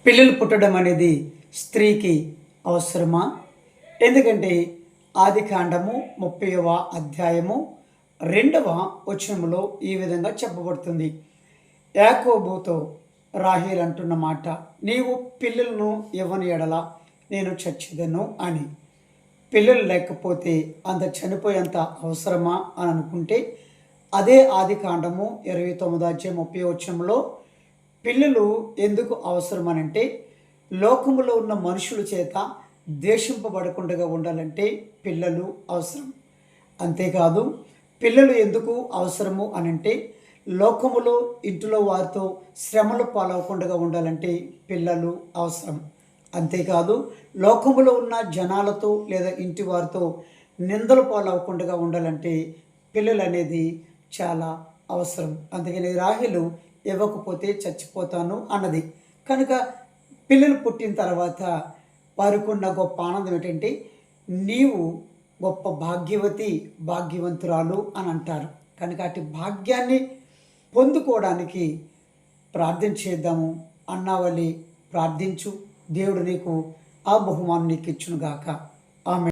పిల్లలు పుట్టడం అనేది స్త్రీకి అవసరమా? ఎందుకంటే ఆదికాండము 30వ అధ్యాయము 2వ వచనములో ఈ విధంగా చెప్పబడుతుంది. యాకోబుతో రాహేల్ అంటున్న మాట, నీవు పిల్లలను ఇవ్వని ఎడల నేను చచ్చేదను అని. పిల్లలు లేకపోతే అంత చనిపోయేంత అవసరమా అని అనుకుంటే, అదే ఆదికాండము 29వ అధ్యాయం 30వ వచనంలో పిల్లలు ఎందుకు అవసరమనంటే, లోకములో ఉన్న మనుషుల చేత ద్వేషింపబడకుండా ఉండాలంటే పిల్లలు అవసరం. అంతేకాదు, పిల్లలు ఎందుకు అవసరము అనంటే, లోకములో ఇంటిలో వారితో శ్రమలు పాలవకుండా ఉండాలంటే పిల్లలు అవసరం. అంతేకాదు, లోకములో ఉన్న జనాలతో లేదా ఇంటి వారితో నిందలు పాలవకుండా ఉండాలంటే పిల్లలు అనేది చాలా అవసరం. అందుకని రాహేలు ఇవ్వకపోతే చచ్చిపోతాను అన్నది. కనుక పిల్లలు పుట్టిన తర్వాత వారికున్న గొప్ప ఆనందం ఏంటంటే, నీవు గొప్ప భాగ్యవతి, భాగ్యవంతురాలు అని అంటారు. కనుక అటు భాగ్యాన్ని పొందుకోవడానికి ప్రార్థన చేద్దాము. అన్నావల్లి ప్రార్థించు, దేవుడు నీకు ఆ బహుమానం నీకు ఇచ్చునుగాక. ఆమె